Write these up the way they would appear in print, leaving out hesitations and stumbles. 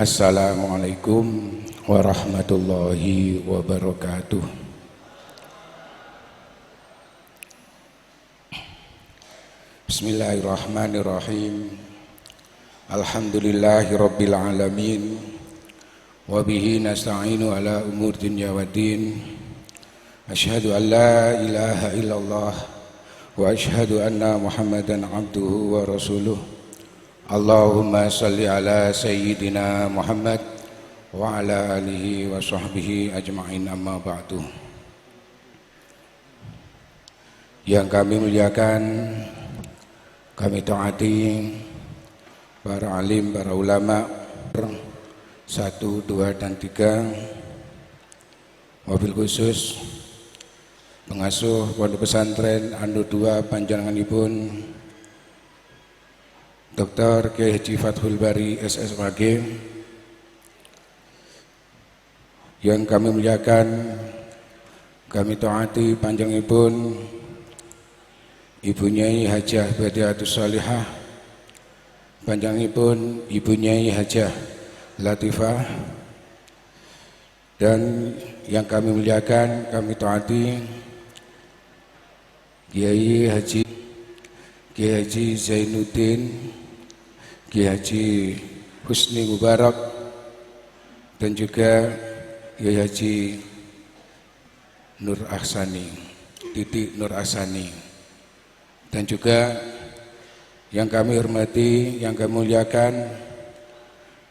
Assalamualaikum warahmatullahi wabarakatuh. Bismillahirrahmanirrahim. Alhamdulillahi rabbil alamin. Wabihi nasta'inu ala umur dunya waddin. Asyhadu an la ilaha illallah wa asyhadu anna Muhammadan abduhu wa rasuluh. Allahumma salli ala sayyidina Muhammad wa ala alihi wa sahbihi ajma'in, amma ba'du. Yang kami muliakan, kami taati para alim, para ulama 1, 2, dan 3, mobil khusus pengasuh Pondok Pesantren An-Nur 2 panjenenganipun Dr. Kyai Haji Fathul Bari SSMG. Yang kami muliakan, kami taati panjenenganipun Ibu Nyai Hajah Badiatus Salihah, panjenenganipun Ibu Nyai Hajah Latifah, dan yang kami muliakan, kami taati Kiai Haji Zainuddin, Kiai Haji Husni Mubarak, dan juga Kiai Haji Nur Ahsani, Titik Nur Ahsani, dan juga yang kami hormati, yang kami muliakan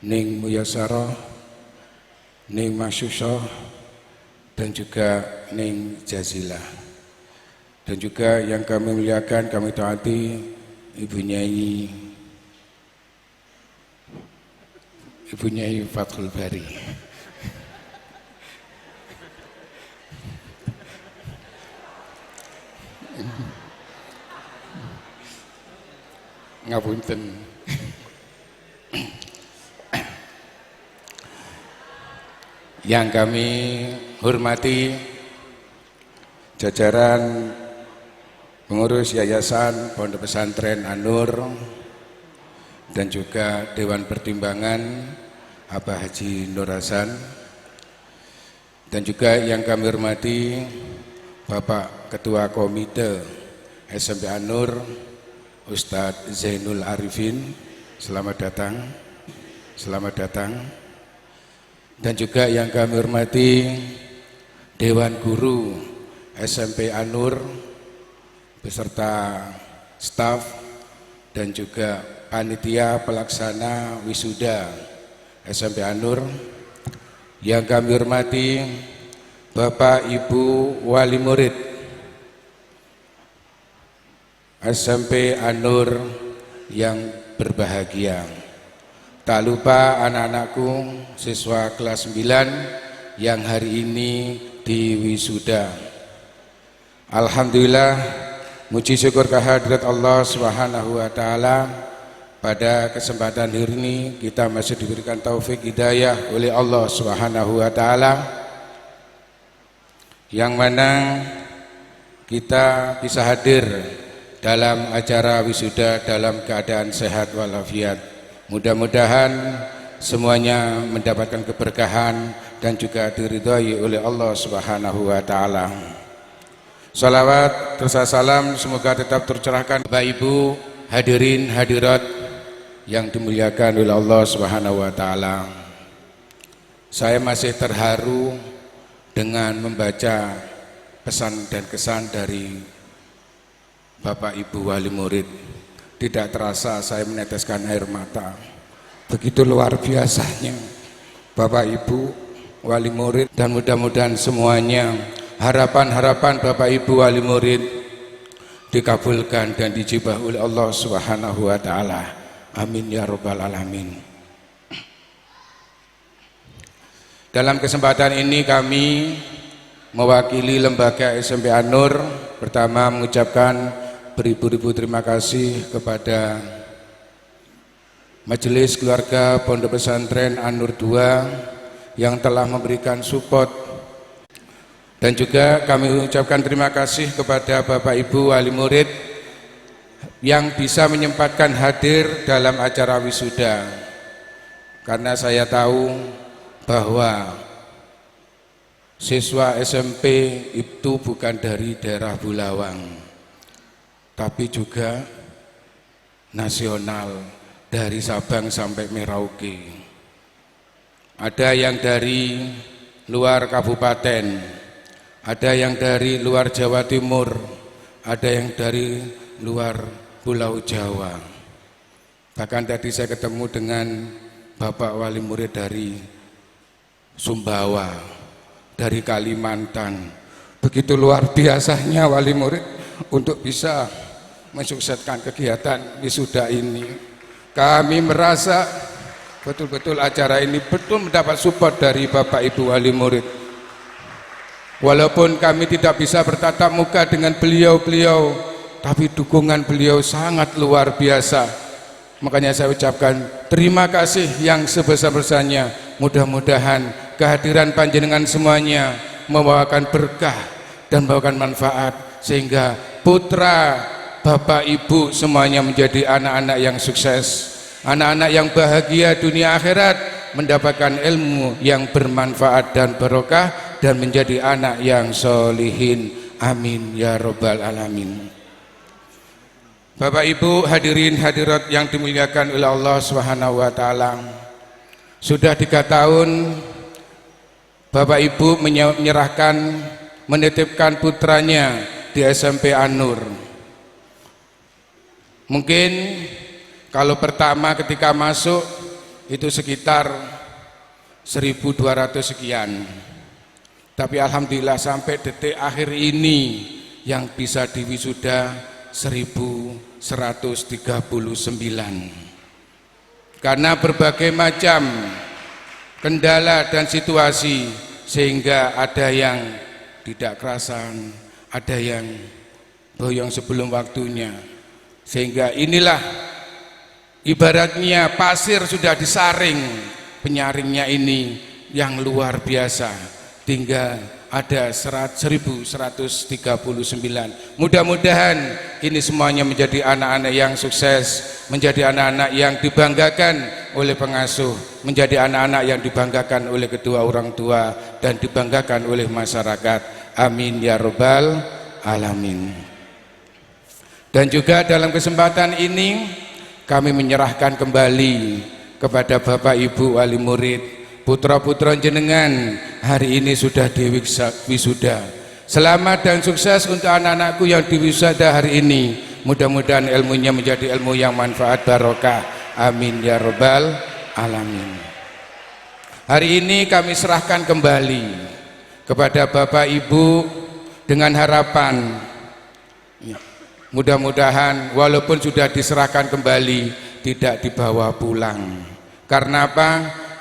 Ning Muyasarah, Ning Masyusyah, dan juga Ning Jazilah, dan juga yang kami muliakan, kami taati Ibu Nyai Fathul Bari. Ngapunten. Yang kami hormati jajaran pengurus Yayasan Pondok Pesantren An-Nur, dan juga Dewan Pertimbangan Abah Haji Nur Hasan, dan juga yang kami hormati Bapak Ketua Komite SMP An-Nur Ustadz Zainul Arifin, selamat datang, selamat datang. Dan juga yang kami hormati Dewan Guru SMP An-Nur beserta staf dan juga panitia pelaksana wisuda SMP An-Nur. Yang kami hormati Bapak Ibu Wali Murid SMP An-Nur yang berbahagia. Tak lupa anak-anakku siswa kelas 9 yang hari ini diwisuda. Alhamdulillah, muji syukur kehadirat Allah Subhanahu wa taala, pada kesempatan hari ini kita masih diberikan taufik hidayah oleh Allah Subhanahu wa taala, yang mana kita bisa hadir dalam acara wisuda dalam keadaan sehat walafiat. Mudah-mudahan semuanya mendapatkan keberkahan dan juga diridhai oleh Allah Subhanahu wa taala. Salawat serta salam semoga tetap tercurahkan Bapak Ibu hadirin hadirat yang dimuliakan oleh Allah Subhanahu wa taala. Saya masih terharu dengan membaca pesan dan kesan dari Bapak Ibu Wali Murid. Tidak terasa saya meneteskan air mata. Begitu luar biasanya Bapak Ibu Wali Murid, dan mudah-mudahan semuanya harapan-harapan Bapak Ibu Wali Murid dikabulkan dan dijibah oleh Allah Subhanahu wa taala. Amin ya rabbal alamin. Dalam kesempatan ini kami mewakili lembaga SMP An-Nur pertama mengucapkan beribu-ribu terima kasih kepada Majelis Keluarga Pondok Pesantren An-Nur 2 yang telah memberikan support, dan juga kami mengucapkan terima kasih kepada Bapak Ibu Wali Murid yang bisa menyempatkan hadir dalam acara wisuda. karena saya tahu bahwa siswa SMP itu bukan dari daerah Bulawang, tapi juga nasional, dari Sabang sampai Merauke. Ada yang dari luar kabupaten, ada yang dari luar Jawa Timur, ada yang dari luar Pulau Jawa. Bahkan tadi saya ketemu dengan Bapak Wali Murid dari Sumbawa, dari Kalimantan. Begitu luar biasanya wali murid untuk bisa mensukseskan kegiatan wisuda ini. Kami merasa betul-betul acara ini betul mendapat support dari Bapak Ibu Wali Murid. Walaupun kami tidak bisa bertatap muka dengan beliau-beliau, tapi dukungan beliau sangat luar biasa. Makanya saya ucapkan terima kasih yang sebesar-besarnya. Mudah-mudahan kehadiran panjenengan semuanya membawakan berkah dan membawakan manfaat, sehingga putra, bapak, ibu semuanya menjadi anak-anak yang sukses, anak-anak yang bahagia dunia akhirat, mendapatkan ilmu yang bermanfaat dan barokah, dan menjadi anak yang solihin. Amin ya robbal alamin. Bapak Ibu hadirin hadirat yang dimuliakan oleh Allah Subhanahu wa taala. Sudah 3 tahun Bapak Ibu menyerahkan, menitipkan putranya di SMP An-Nur. Mungkin kalau pertama ketika masuk itu sekitar 1.200 sekian. Tapi alhamdulillah sampai detik akhir ini yang bisa diwisuda 1.139. Karena berbagai macam kendala dan situasi, sehingga ada yang tidak kerasan, ada yang boyong sebelum waktunya. Sehingga inilah ibaratnya pasir sudah disaring, penyaringnya ini yang luar biasa, tinggal ada 1.139. Mudah-mudahan ini semuanya menjadi anak-anak yang sukses, menjadi anak-anak yang dibanggakan oleh pengasuh, menjadi anak-anak yang dibanggakan oleh kedua orang tua, dan dibanggakan oleh masyarakat. Amin ya robbal alamin. Dan juga dalam kesempatan ini kami menyerahkan kembali kepada Bapak Ibu Wali Murid, putra-putra jenengan hari ini sudah diwisuda. Selamat dan sukses untuk anak-anakku yang diwisuda hari ini. Mudah-mudahan ilmunya menjadi ilmu yang manfaat barokah. Amin ya robbal alamin. Hari ini kami serahkan kembali kepada Bapak Ibu dengan harapan mudah-mudahan walaupun sudah diserahkan kembali tidak dibawa pulang. Karena apa?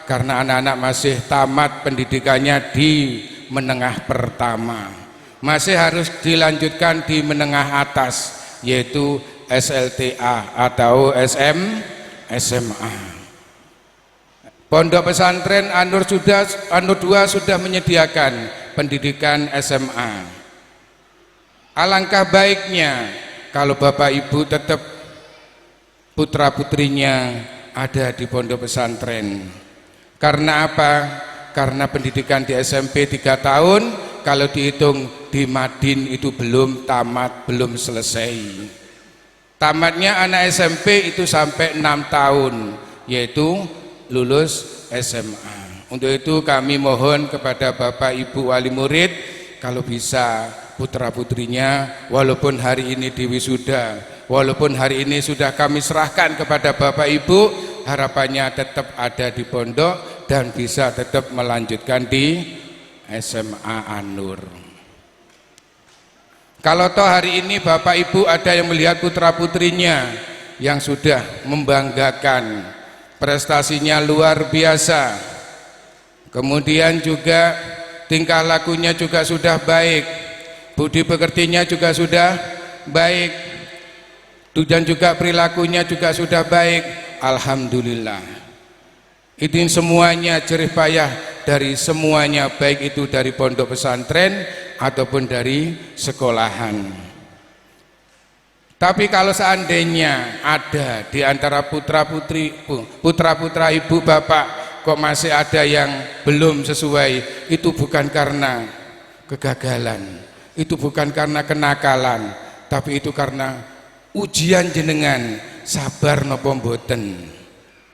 Karena anak-anak masih tamat pendidikannya di menengah pertama, masih harus dilanjutkan di menengah atas, yaitu SLTA atau SMA. Pondok pesantren An-Nur 2 sudah menyediakan pendidikan SMA. Alangkah baiknya kalau Bapak Ibu tetap putra putrinya ada di pondok pesantren. Karena apa? Karena pendidikan di SMP 3 tahun, kalau dihitung di Madin itu belum tamat, belum selesai. Tamatnya anak SMP itu sampai 6 tahun, yaitu lulus SMA. Untuk itu kami mohon kepada Bapak Ibu Wali Murid, kalau bisa putra putrinya walaupun hari ini diwisuda, walaupun hari ini sudah kami serahkan kepada Bapak Ibu, harapannya tetap ada di pondok dan bisa tetap melanjutkan di SMA An-Nur. Kalau toh hari ini Bapak Ibu ada yang melihat putra putrinya yang sudah membanggakan, prestasinya luar biasa, kemudian juga tingkah lakunya juga sudah baik, budi pekertinya juga sudah baik, dan juga perilakunya juga sudah baik, alhamdulillah. Ini semuanya jerih payah dari semuanya, baik itu dari pondok pesantren ataupun dari sekolahan. Tapi kalau seandainya ada di antara putra-putra ibu bapak kok masih ada yang belum sesuai, itu bukan karena kegagalan, itu bukan karena kenakalan, tapi itu karena ujian jenengan sabar napa mboten.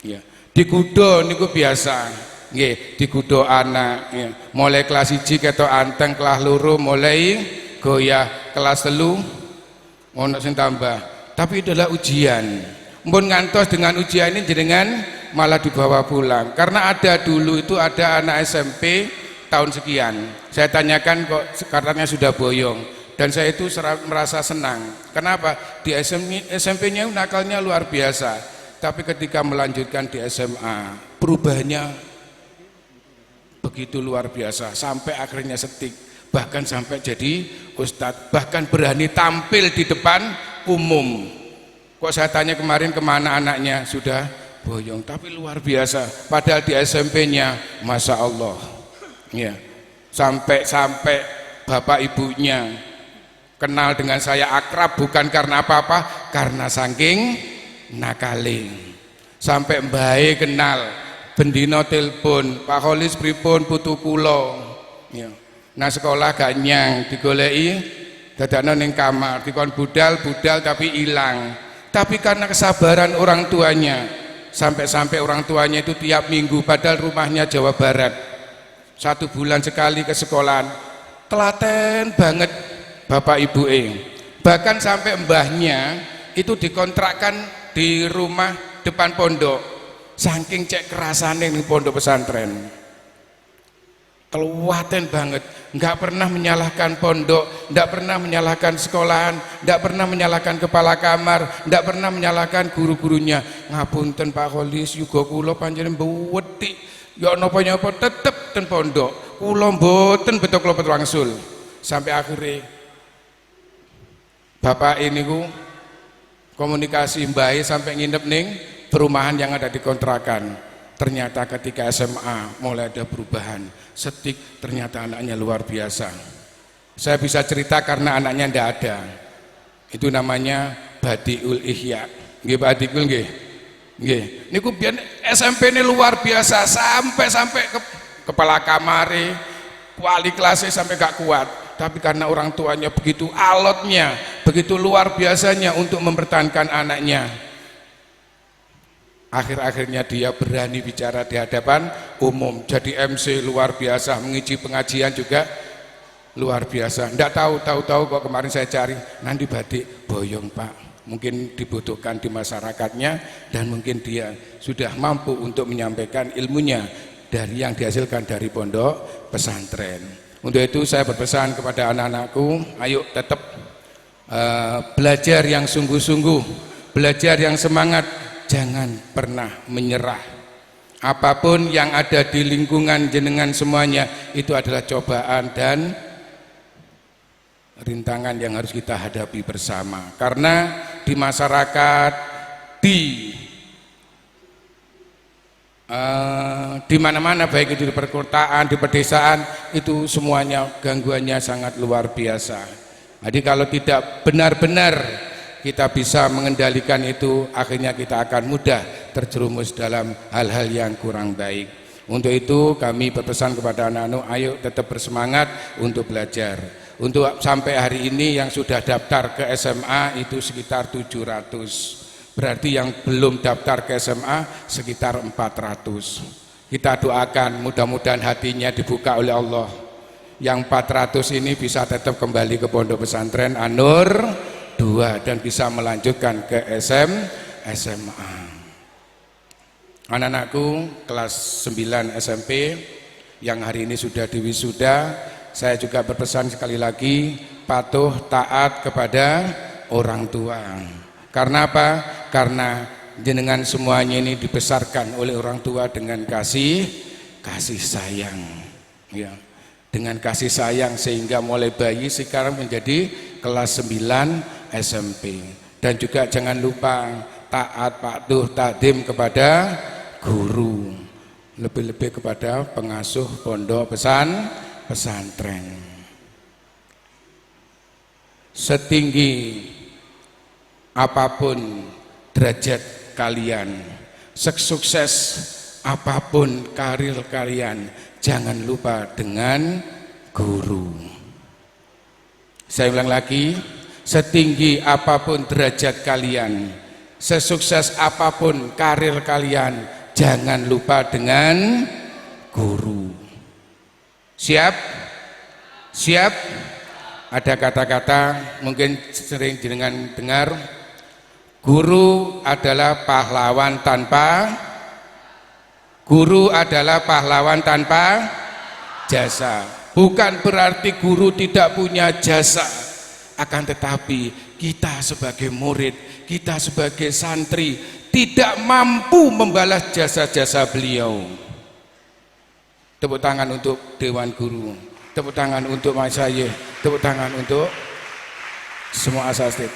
Ya, digudo niku biasa. Nggih, digudo anak ya. Mulai kelas 1 ketok anteng, kelas 2 mulai goyah, kelas 3 ono sing tambah. Tapi itu adalah ujian. Mpun ngantos dengan ujian ini jenengan malah dibawa pulang. Karena ada dulu itu ada anak SMP tahun sekian. Saya tanyakan kok katanya sudah boyong. Dan saya itu merasa senang. Kenapa? Di SMP-nya nakalnya luar biasa. Tapi ketika melanjutkan di SMA, perubahannya begitu luar biasa. Sampai akhirnya setik. Bahkan sampai jadi ustadz, bahkan berani tampil di depan umum. Kok saya tanya kemarin kemana anaknya, sudah boyong, tapi luar biasa. Padahal di SMP-nya Masya Allah ya, sampai bapak ibunya kenal dengan saya, akrab bukan karena apa-apa, karena saking nakali. Sampai mbae kenal, bendino telepon, Pak Kholis pripun putu kula ya. Nah sekolah gak nyang, digoleki dadakno ning kamar, dikon budal tapi hilang. Tapi karena kesabaran orang tuanya, sampai orang tuanya itu tiap minggu, padahal rumahnya Jawa Barat, 1 bulan sekali ke sekolahan, telaten banget bapak ibu. Bahkan sampai mbahnya itu dikontrakkan di rumah depan pondok, saking cek kerasane ning pondok pesantren. Keluaten banget, nggak pernah menyalahkan pondok, nggak pernah menyalahkan sekolahan, nggak pernah menyalahkan kepala kamar, nggak pernah menyalahkan guru-gurunya. Ngapunten Pak Kholis, yuga kula panjenengan mbuwethi ya napa-napa tetep ten pondok, kula mboten beto klopet wangsul. Sampai akhirnya bapak ini ku komunikasi mbae sampai nginep ning perumahan yang ada di kontrakan. Ternyata ketika SMA mulai ada perubahan, setik ternyata anaknya luar biasa. Saya bisa cerita karena anaknya ndak ada. Itu namanya Badiul Ihya. Nggih Badiul nggih. Nggih. Niku biyen SMP ini luar biasa, sampai kepala kamare, wali kelasnya sampai gak kuat. Tapi karena orang tuanya begitu alotnya, begitu luar biasanya untuk mempertahankan anaknya, akhir-akhirnya dia berani bicara di hadapan umum, jadi MC luar biasa, mengisi pengajian juga luar biasa. Ndak tahu kok kemarin saya cari, nanti Badik boyong Pak, mungkin dibutuhkan di masyarakatnya, dan mungkin dia sudah mampu untuk menyampaikan ilmunya dari yang dihasilkan dari pondok pesantren. Untuk itu saya berpesan kepada anak-anakku, ayo tetap belajar yang sungguh-sungguh, belajar yang semangat, jangan pernah menyerah. Apapun yang ada di lingkungan jenengan semuanya itu adalah cobaan dan rintangan yang harus kita hadapi bersama. Karena di masyarakat, di mana-mana, baik itu di perkotaan, di pedesaan, itu semuanya gangguannya sangat luar biasa. Jadi kalau tidak benar-benar kita bisa mengendalikan itu, akhirnya kita akan mudah terjerumus dalam hal-hal yang kurang baik. Untuk itu kami berpesan kepada anak-anak, ayo tetap bersemangat untuk belajar. Untuk sampai hari ini yang sudah daftar ke SMA itu sekitar 700. Berarti yang belum daftar ke SMA sekitar 400. Kita doakan mudah-mudahan hatinya dibuka oleh Allah. Yang 400 ini bisa tetap kembali ke pondok pesantren An-Nur 2 dan bisa melanjutkan ke SMA. Anak-anakku kelas 9 SMP yang hari ini sudah diwisuda, saya juga berpesan sekali lagi, patuh taat kepada orang tua. Karena apa? Karena jenengan semuanya ini dibesarkan oleh orang tua dengan kasih sayang, ya, dengan kasih sayang, sehingga mulai bayi sekarang menjadi kelas 9 SMP. Dan juga jangan lupa taat, patuh, takdim kepada guru, lebih-lebih kepada pengasuh pondok pesantren. Setinggi apapun derajat kalian, sukses apapun karir kalian, jangan lupa dengan guru. Saya ulang lagi, setinggi apapun derajat kalian, sesukses apapun karir kalian, jangan lupa dengan guru. Siap? Siap? Ada kata-kata mungkin sering jenengan dengar, guru adalah pahlawan tanpa jasa. Bukan berarti guru tidak punya jasa, akan tetapi kita sebagai murid, kita sebagai santri tidak mampu membalas jasa-jasa beliau. Tepuk tangan untuk Dewan Guru, tepuk tangan untuk masyayikh, tepuk tangan untuk semua asatidz.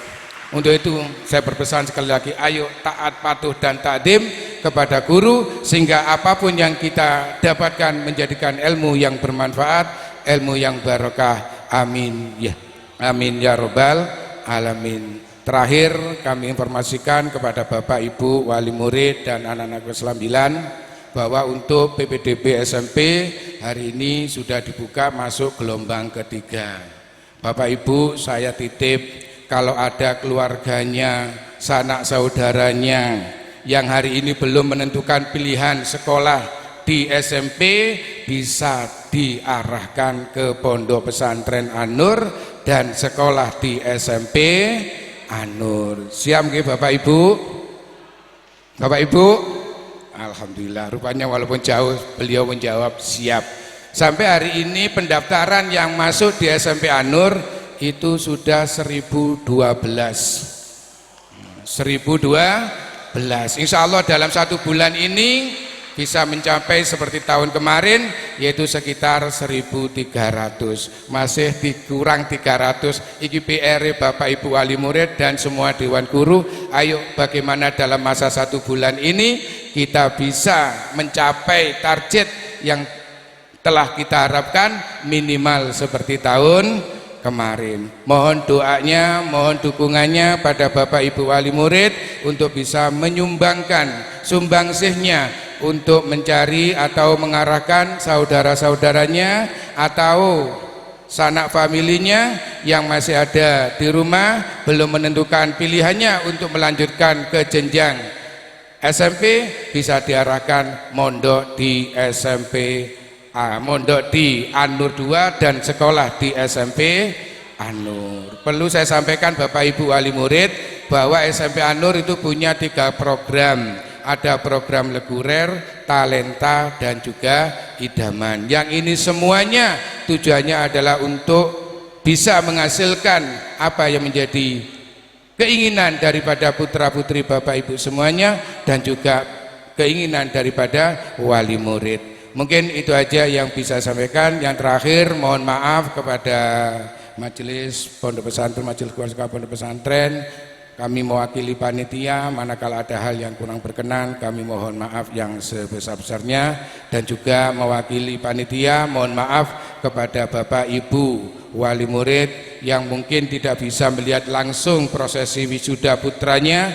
Untuk itu saya berpesan sekali lagi, ayo taat, patuh dan takdim kepada guru, sehingga apapun yang kita dapatkan menjadikan ilmu yang bermanfaat, ilmu yang barokah. Amin ya, amin ya robbal alamin. Terakhir kami informasikan kepada Bapak Ibu wali murid dan anak-anak kelas 9 bahwa untuk PPDB SMP hari ini sudah dibuka masuk gelombang ketiga. Bapak Ibu, saya titip kalau ada keluarganya, sanak saudaranya yang hari ini belum menentukan pilihan sekolah di SMP, bisa diarahkan ke Pondok Pesantren An-Nur dan sekolah di SMP An-Nur. Siap nggih Bapak Ibu? Bapak Ibu? Alhamdulillah, rupanya walaupun jauh beliau menjawab siap. Sampai hari ini pendaftaran yang masuk di SMP An-Nur itu sudah 1012. Insya Allah dalam 1 bulan ini bisa mencapai seperti tahun kemarin, yaitu sekitar 1300. Masih dikurang 300. Iki PR Bapak Ibu wali murid dan semua dewan guru. Ayo bagaimana dalam masa 1 bulan ini kita bisa mencapai target yang telah kita harapkan minimal seperti tahun kemarin. Mohon doanya, mohon dukungannya pada Bapak Ibu wali murid untuk bisa menyumbangkan sumbangsihnya untuk mencari atau mengarahkan saudara-saudaranya atau sanak familinya yang masih ada di rumah belum menentukan pilihannya untuk melanjutkan ke jenjang SMP, bisa diarahkan mondok di SMP, mondok di An-Nur 2 dan sekolah di SMP An-Nur. Perlu saya sampaikan Bapak Ibu wali murid bahwa SMP An-Nur itu punya 3 program. Ada program reguler, talenta dan juga idaman. Yang ini semuanya tujuannya adalah untuk bisa menghasilkan apa yang menjadi keinginan daripada putra-putri Bapak Ibu semuanya dan juga keinginan daripada wali murid. Mungkin itu aja yang bisa saya sampaikan. Yang terakhir mohon maaf kepada majelis pondok pesantren, majelis keluarga pondok pesantren. Kami mewakili panitia, manakala ada hal yang kurang berkenan kami mohon maaf yang sebesar-besarnya, dan juga mewakili panitia mohon maaf kepada Bapak Ibu wali murid yang mungkin tidak bisa melihat langsung prosesi wisuda putranya.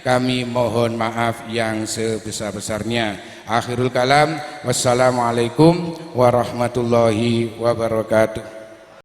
Kami mohon maaf yang sebesar-besarnya. Akhirul kalam, wassalamualaikum warahmatullahi wabarakatuh.